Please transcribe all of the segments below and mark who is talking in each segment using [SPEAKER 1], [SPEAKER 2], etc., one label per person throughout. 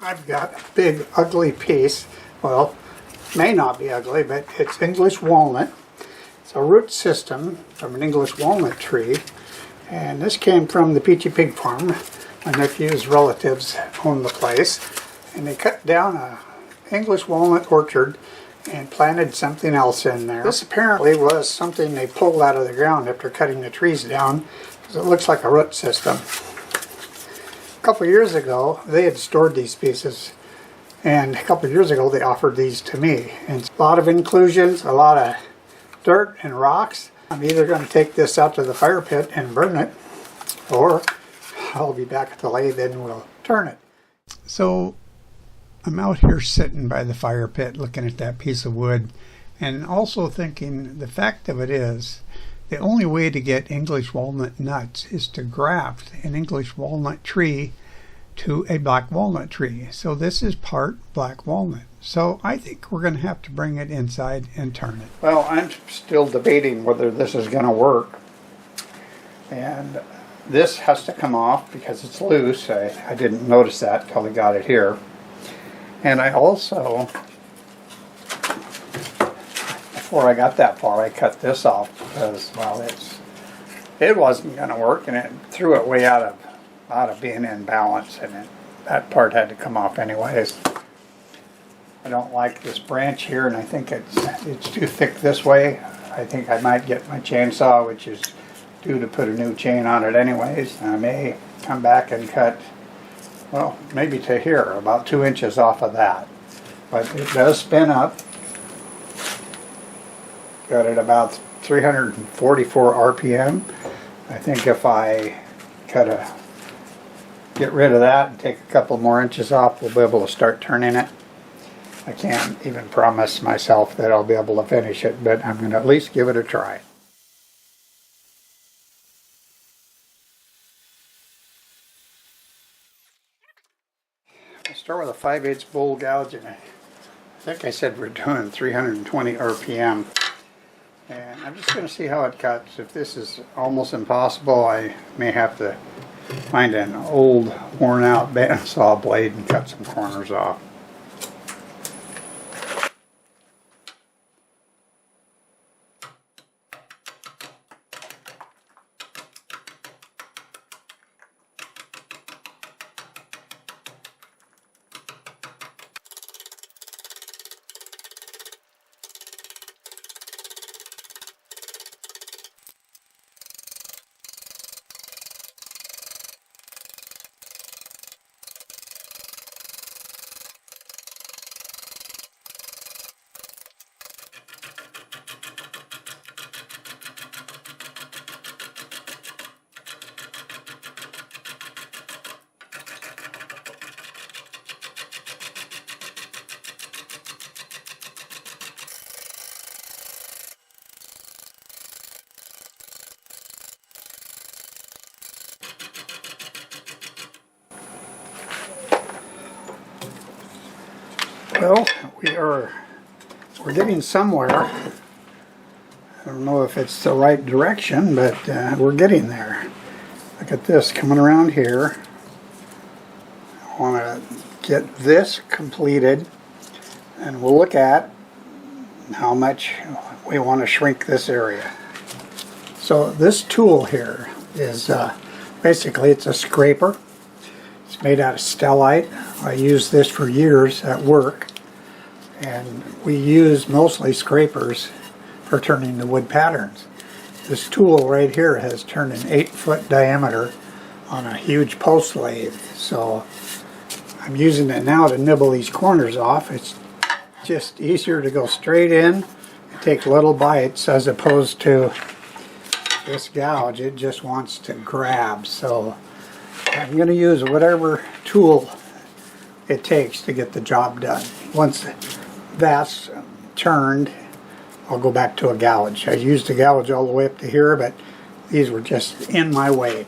[SPEAKER 1] I've got a big ugly piece. Well, may not be ugly, but it's English walnut. It's a root system from an English walnut tree. And this came from the Peachy Pig farm. My nephew's relatives own the place. And they cut down a English walnut orchard and planted something else in there. This apparently was something they pulled out of the ground after cutting the trees down, because it looks like a root system. A couple years ago, they had stored these pieces, and a couple years ago they offered these to me. And a lot of inclusions, a lot of dirt and rocks. I'm either going to take this out to the fire pit and burn it, or I'll be back at the lathe and we'll turn it. So I'm out here sitting by the fire pit looking at that piece of wood, and also thinking the fact of it is the only way to get English walnut nuts is to graft an English walnut tree to a black walnut tree. So this is part black walnut. So I think we're going to have to bring it inside and turn it. Well, I'm still debating whether this is going to work. And this has to come off because it's loose. I didn't notice that until I got it here. And I also, before I got that far, I cut this off because, well, it wasn't going to work, and it threw it way out of being in balance, and that part had to come off anyways. I don't like this branch here, and I think it's too thick this way. I think I might get my chainsaw, which is due to put a new chain on it anyways. I may come back and cut, well, maybe to here, about 2 inches off of that. But it does spin up. Got it about 344 RPM. I think if I get rid of that and take a couple more inches off, we'll be able to start turning it. I can't even promise myself that I'll be able to finish it, but I'm going to at least give it a try. I'll start with a 5/8 bowl gouge, and I think I said we're doing 320 RPM. And I'm just going to see how it cuts. If this is almost impossible, I may have to find an old, worn out bandsaw blade and cut some corners off. Well, we're getting somewhere. I don't know if it's the right direction, but we're getting there. Look at this coming around here. I want to get this completed, and we'll look at how much we want to shrink this area. So this tool here is basically, it's a scraper. It's made out of stellite. I used this for years at work, and we use mostly scrapers for turning the wood patterns. This tool right here has turned an 8-foot diameter on a huge post lathe, so I'm using it now to nibble these corners off. It's just easier to go straight in and take little bites, as opposed to this gouge. It just wants to grab. So I'm going to use whatever tool it takes to get the job done. Once that's turned, I'll go back to a gouge. I used a gouge all the way up to here, but these were just in my way.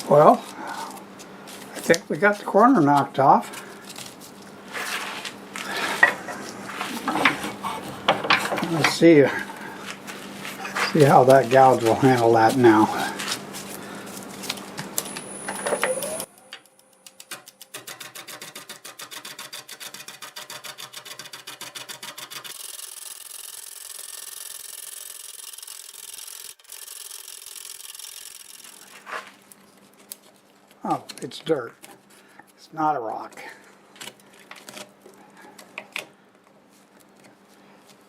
[SPEAKER 1] Well, I think we got the corner knocked off. Let's see how that gouge will handle that now. Oh, it's dirt. It's not a rock.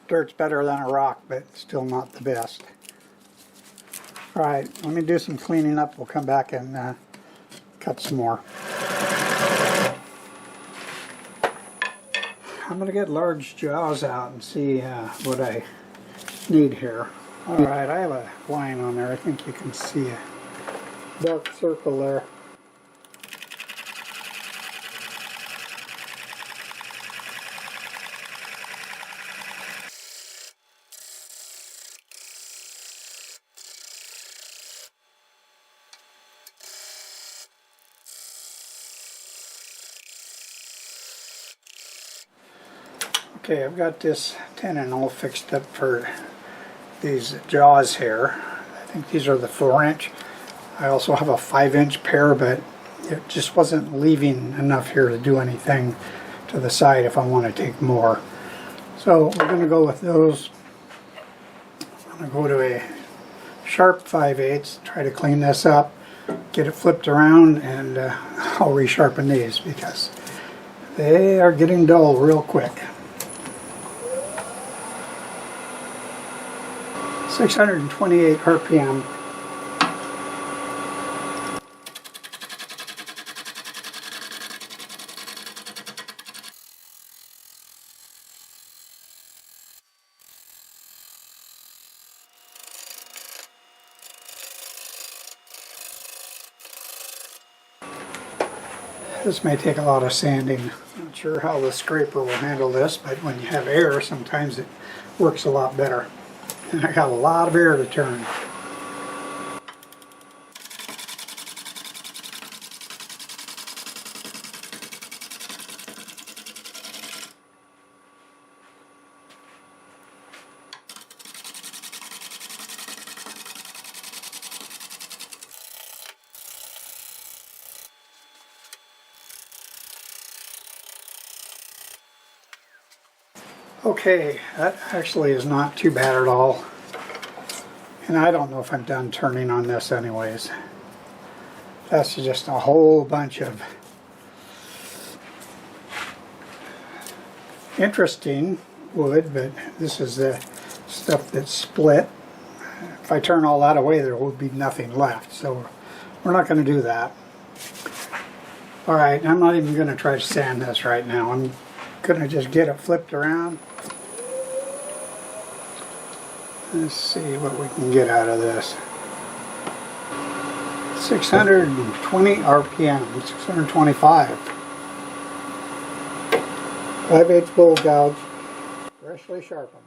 [SPEAKER 1] Dirt's better than a rock, but still not the best. Alright, let me do some cleaning up. We'll come back and cut some more. I'm going to get large jaws out and see what I need here. Alright, I have a line on there. I think you can see a dark circle there. Okay, I've got this tenon all fixed up for these jaws here. I think these are the 4-inch. I also have a 5-inch pair, but it just wasn't leaving enough here to do anything to the side if I want to take more. So we're going to go with those. I'm going to go to a sharp 5/8, try to clean this up, get it flipped around, and I'll resharpen these because they are getting dull real quick. 628 RPM. This may take a lot of sanding. Not sure how the scraper will handle this, but when you have air, sometimes it works a lot better. And I got a lot of air to turn. Okay, that actually is not too bad at all. And I don't know if I'm done turning on this anyways. That's just a whole bunch of interesting wood, but this is the stuff that's split. If I turn all that away, there will be nothing left, so we're not going to do that. Alright, I'm not even going to try to sand this right now. I'm going to just get it flipped around. Let's see what we can get out of this. 620 RPM, 625. 5/8 bowl gouge, freshly sharpened.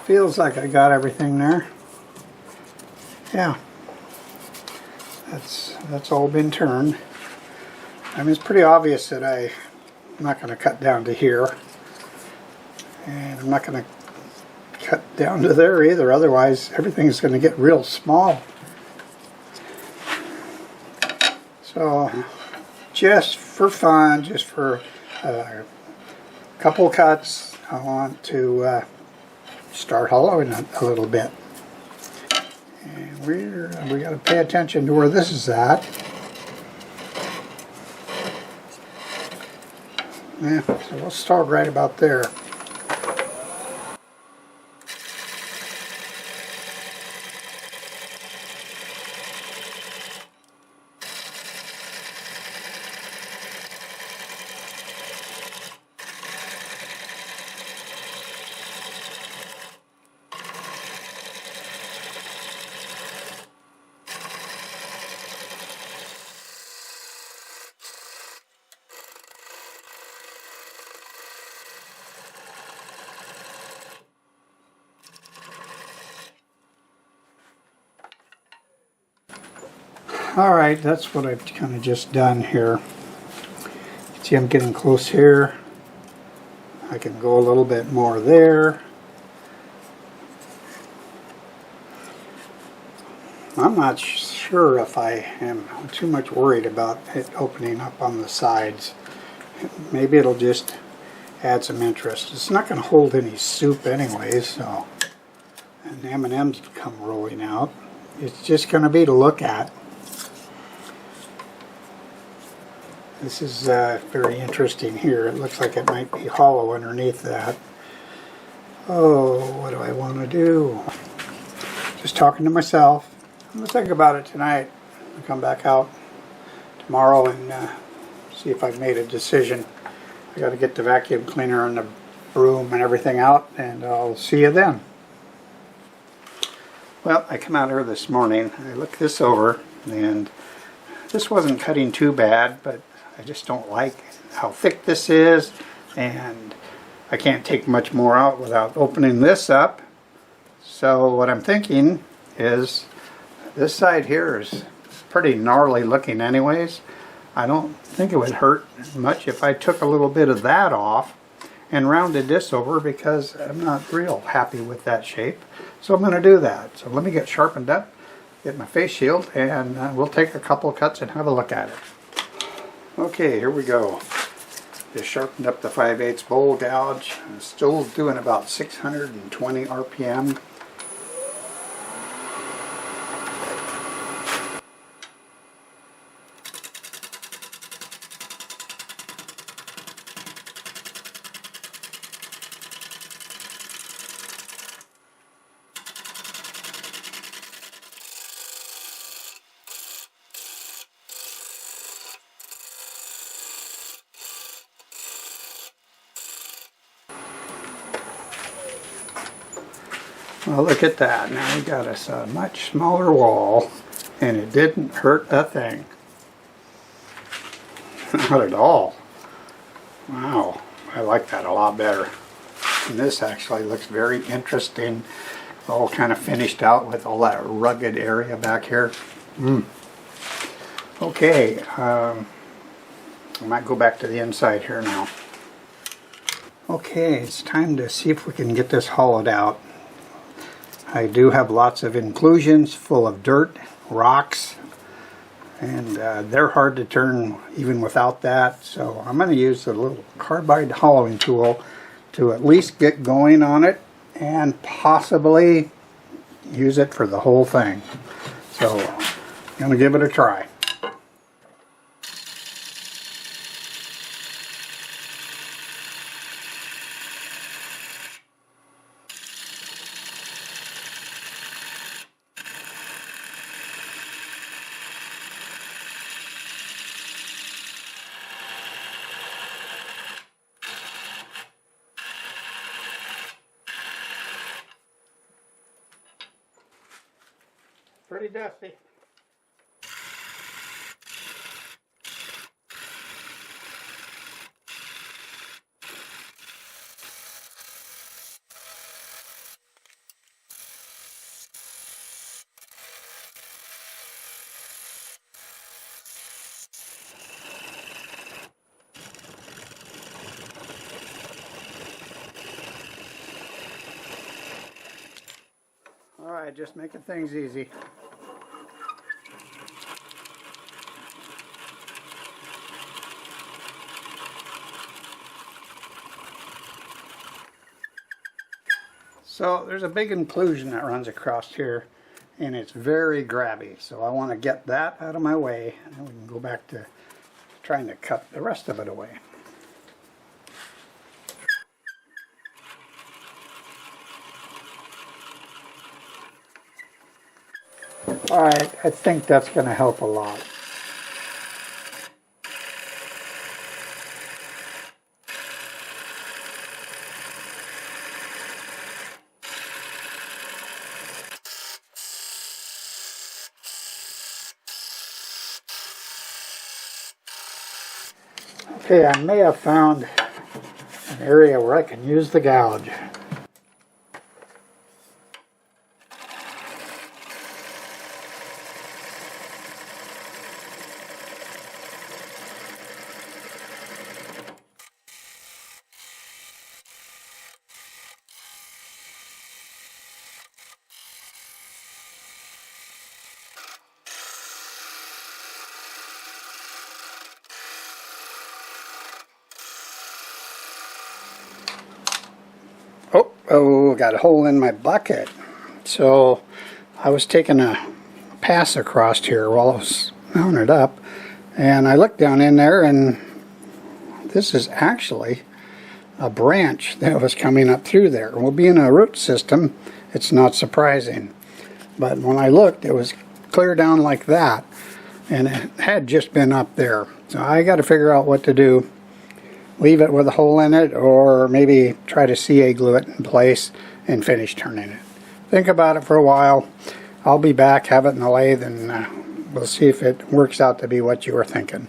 [SPEAKER 1] Feels like I got everything there. Yeah, that's all been turned. I mean, it's pretty obvious that I'm not going to cut down to here, and I'm not going to cut down to there either. Otherwise, everything's going to get real small. So, just for fun, just for a couple cuts, I want to start hollowing it a little bit. And we got to pay attention to where this is at. Yeah, so we'll start right about there. Alright, that's what I've kind of just done here. See, I'm getting close here. I can go a little bit more there. I'm not sure if I am too much worried about it opening up on the sides. Maybe it'll just add some interest. It's not going to hold any soup anyways, so, and M&Ms come rolling out. It's just going to be to look at. This is very interesting here. It looks like it might be hollow underneath that. Oh, what do I want to do? Just talking to myself. I'm going to think about it tonight. I'll come back out tomorrow and see if I've made a decision. I got to get the vacuum cleaner and the broom and everything out, and I'll see you then. Well, I come out here this morning. I looked this over, and this wasn't cutting too bad, but I just don't like how thick this is, and I can't take much more out without opening this up. So what I'm thinking is this side here is pretty gnarly looking anyways. I don't think it would hurt much if I took a little bit of that off and rounded this over, because I'm not real happy with that shape. So I'm going to do that. So let me get sharpened up, get my face shield, and we'll take a couple of cuts and have a look at it. Okay, here we go. Just sharpened up the 5/8 bowl gouge. I'm still doing about 620 RPM. Well, look at that. Now we got us a much smaller wall, and it didn't hurt a thing. Not at all. Wow, I like that a lot better. And this actually looks very interesting. All kind of finished out with all that rugged area back here. Okay, I might go back to the inside here now. Okay, it's time to see if we can get this hollowed out. I do have lots of inclusions full of dirt, rocks, and they're hard to turn even without that. So I'm going to use a little carbide hollowing tool to at least get going on it, and possibly use it for the whole thing. So I'm going to give it a try. Pretty dusty. Alright, just making things easy. So there's a big inclusion that runs across here, and it's very grabby. So I want to get that out of my way, and we can go back to trying to cut the rest of it away. Alright, I think that's going to help a lot. Okay, I may have found an area where I can use the gouge. Oh, got a hole in my bucket. So I was taking a pass across here while I was mounting it up, and I looked down in there, and this is actually a branch that was coming up through there. Well, being a root system, it's not surprising. But when I looked, it was clear down like that, and it had just been up there. So I got to figure out what to do. Leave it with a hole in it, or maybe try to CA glue it in place and finish turning it. Think about it for a while. I'll be back, have it in the lathe, and we'll see if it works out to be what you were thinking.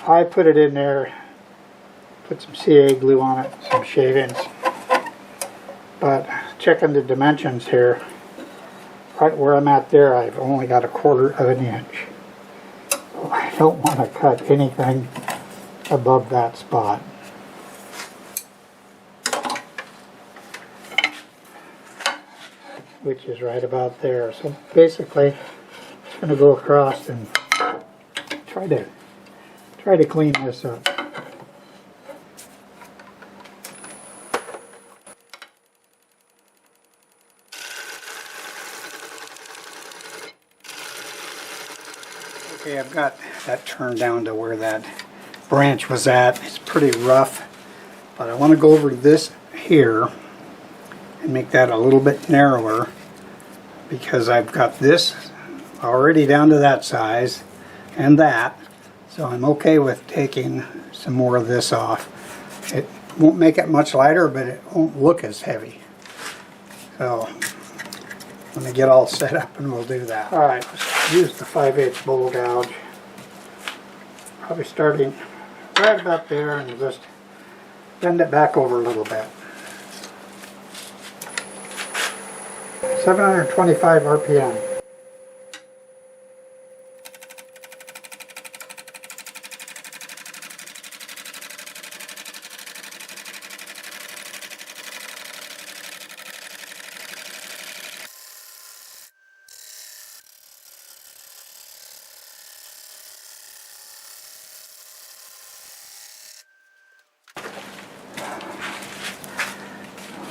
[SPEAKER 1] I put it in there, put some CA glue on it, some shavings, but checking the dimensions here, right where I'm at there, I've only got 1/4 of an inch. So I don't want to cut anything above that spot. Which is right about there. So basically, I'm going to go across and try to clean this up. Okay, I've got that turned down to where that branch was at. It's pretty rough, but I want to go over this here and make that a little bit narrower, because I've got this already down to that size and that, so I'm okay with taking some more of this off. It won't make it much lighter, but it won't look as heavy. So let me get all set up and we'll do that. Alright, let's use the 5/8 bowl gouge. Probably starting right about there and just bend it back over a little bit. 725 RPM.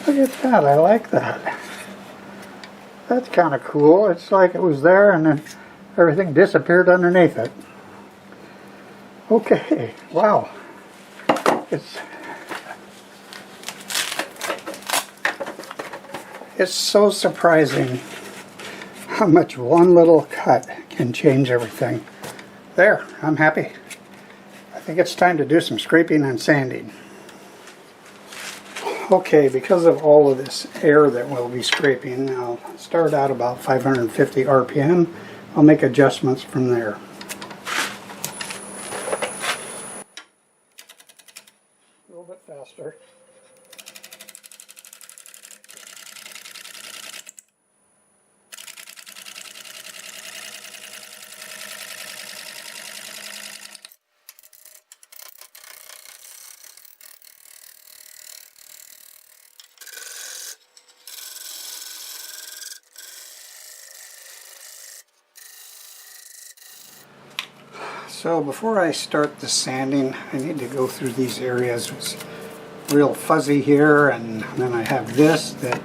[SPEAKER 1] Look at that, I like that. That's kind of cool. It's like it was there and then everything disappeared underneath it. Okay, wow. It's so surprising how much one little cut can change everything. There, I'm happy. I think it's time to do some scraping and sanding. Okay, because of all of this air that we'll be scraping, I'll start out about 550 RPM. I'll make adjustments from there. A little bit faster. So before I start the sanding, I need to go through these areas. It's real fuzzy here, and then I have this that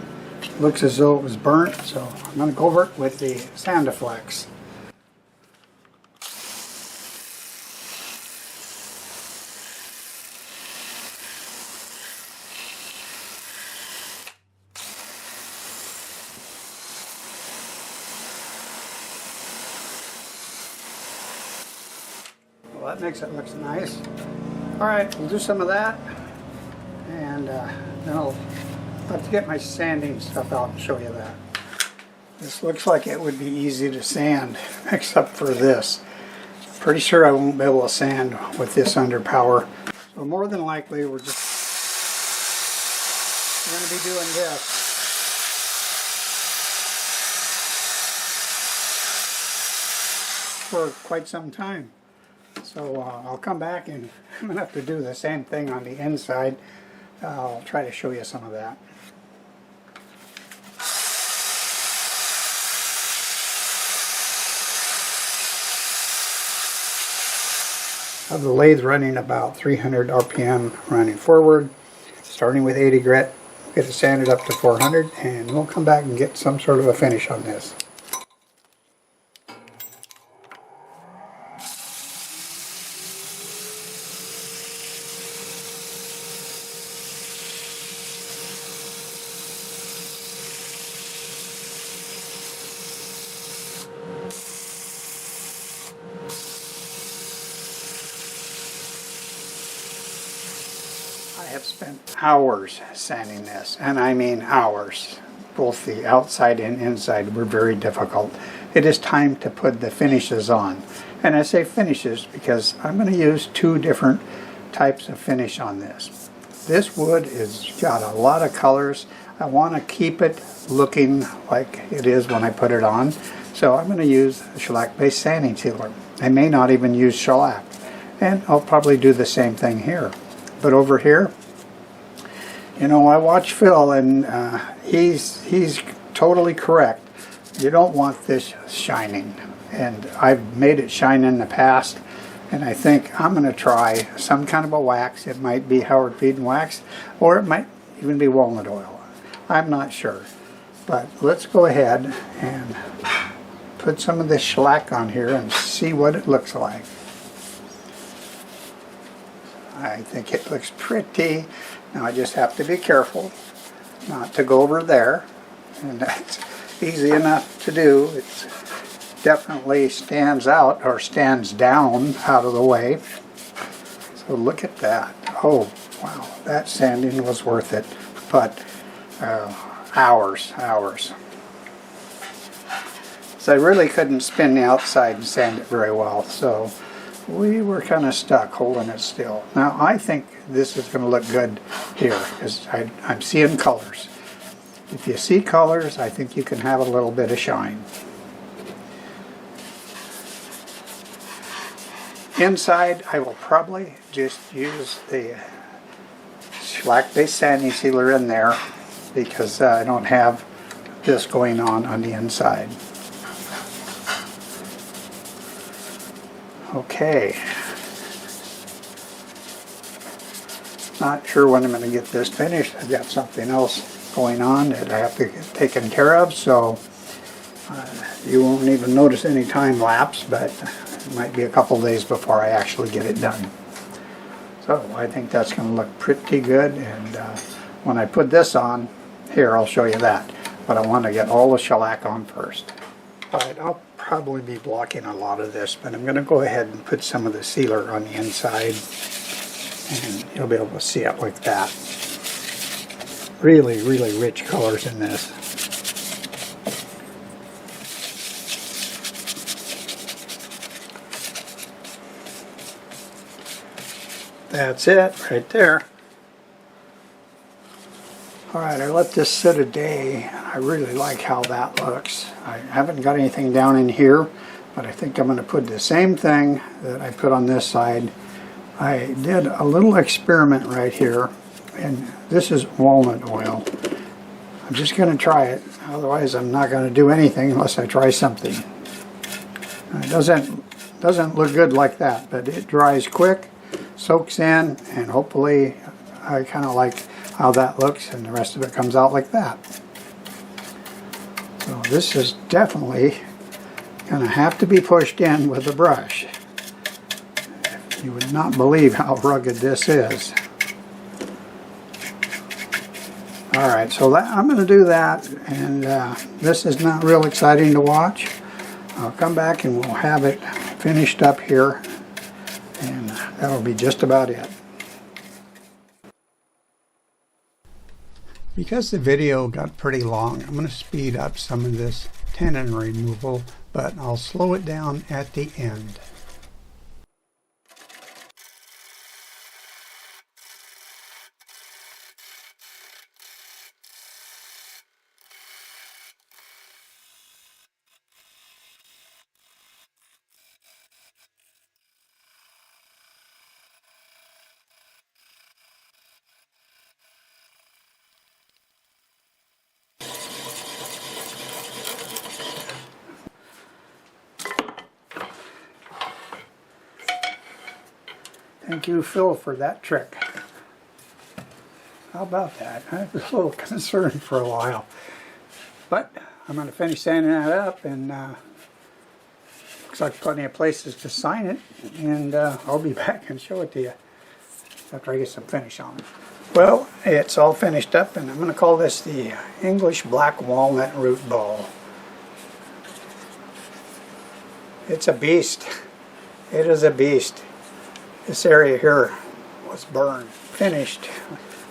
[SPEAKER 1] looks as though it was burnt, so I'm going to go over it with the Sandiflex. Well, that makes it look nice. Alright, we'll do some of that, and then I'll have to get my sanding stuff out and show you that. This looks like it would be easy to sand, except for this. Pretty sure I won't be able to sand with this under power. So more than likely we're going to be doing this. For quite some time. So I'll come back and I'm going to have to do the same thing on the inside. I'll try to show you some of that. I have the lathe running about 300 RPM running forward. starting with 80 grit, get it sanded up to 400, and we'll come back and get some sort of a finish on this. I have spent hours sanding this, and I mean hours. Both the outside and inside were very difficult. It is time to put the finishes on. And I say finishes because I'm going to use two different types of finish on this. This wood has got a lot of colors. I want to keep it looking like it is when I put it on. So I'm going to use a shellac-based sanding sealer. I may not even use shellac. And I'll probably do the same thing here. But over here, you know, I watch Phil, and he's totally correct. You don't want this shining, and I've made it shine in the past, and I think I'm going to try some kind of a wax. It might be Howard Feeden wax, or it might even be walnut oil. I'm not sure, but let's go ahead and put some of this shellac on here and see what it looks like. I think it looks pretty. Now I just have to be careful not to go over there, and that's easy enough to do. It definitely stands out, or stands down out of the way. So look at that. Oh wow, that sanding was worth it, but hours. So I really couldn't spin the outside and sand it very well, so we were kind of stuck holding it still. Now I think this is going to look good here because I'm seeing colors. If you see colors, I think you can have a little bit of shine. Inside, I will probably just use the shellac-based sanding sealer in there because I don't have this going on the inside. Okay. Not sure when I'm going to get this finished. I've got something else going on that I have to get taken care of, so you won't even notice any time lapse, but it might be a couple days before I actually get it done. So I think that's going to look pretty good, and when I put this on, here I'll show you that. But I want to get all the shellac on first. Alright, I'll probably be blocking a lot of this, but I'm going to go ahead and put some of the sealer on the inside, and you'll be able to see it like that. Really rich colors in this. That's it right there. Alright, I let this sit a day. I really like how that looks. I haven't got anything down in here, but I think I'm going to put the same thing that I put on this side. I did a little experiment right here, and this is walnut oil. I'm just going to try it, otherwise I'm not going to do anything unless I try something. It doesn't look good like that, but it dries quick, soaks in, and hopefully I kind of like how that looks, and the rest of it comes out like that. So this is definitely going to have to be pushed in with a brush. You would not believe how rugged this is. Alright, so I'm going to do that, and this is not real exciting to watch. I'll come back and we'll have it finished up here, and that'll be just about it. Because the video got pretty long, I'm going to speed up some of this tenon removal, but I'll slow it down at the end. Thank you, Phil, for that trick. How about that? I was a little concerned for a while. But I'm going to finish sanding that up, and looks like plenty of places to sign it. And I'll be back and show it to you after I get some finish on it. Well, it's all finished up, and I'm going to call this the English Black Walnut Root Bowl. It's a beast. It is a beast. This area here was burned, finished.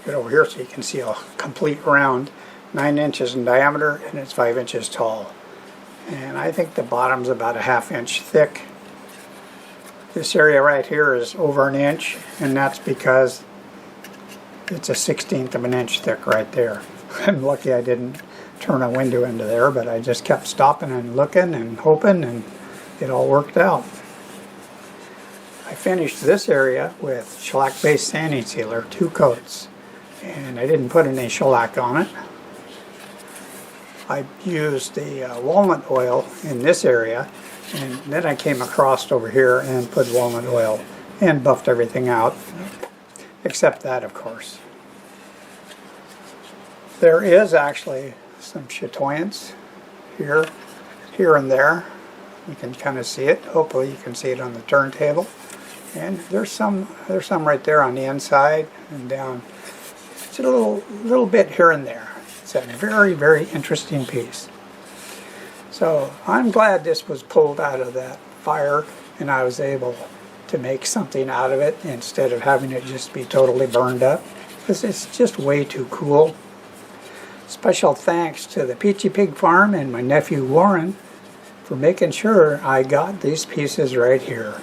[SPEAKER 1] Get over here so you can see a complete round, 9 inches in diameter, and it's 5 inches tall. And I think the bottom's about a ½ inch thick. This area right here is over an inch, and that's because it's a 1/16 of an inch thick right there. I'm lucky I didn't turn a window into there, but I just kept stopping and looking and hoping, and it all worked out. I finished this area with shellac-based sanding sealer, 2 coats, and I didn't put any shellac on it. I used the walnut oil in this area, and then I came across over here and put walnut oil and buffed everything out, except that, of course. There is actually some chatoyance here and there. You can kind of see it. Hopefully you can see it on the turntable. And there's some right there on the inside and down. It's a little bit here and there. It's a very, very interesting piece. So I'm glad this was pulled out of that fire and I was able to make something out of it instead of having it just be totally burned up, because it's just way too cool. Special thanks to the Peachy Pig Farm and my nephew Warren for making sure I got these pieces right here.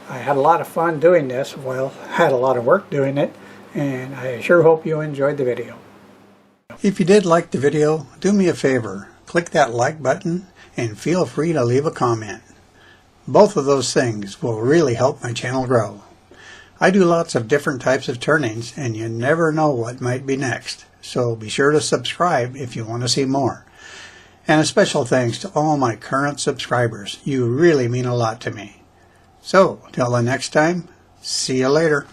[SPEAKER 1] I had a lot of fun doing this, well, had a lot of work doing it, and I sure hope you enjoyed the video. If you did like the video, do me a favor, click that like button and feel free to leave a comment. Both of those things will really help my channel grow. I do lots of different types of turnings, and you never know what might be next, so be sure to subscribe if you want to see more. And a special thanks to all my current subscribers. You really mean a lot to me. So, till the next time, see you later.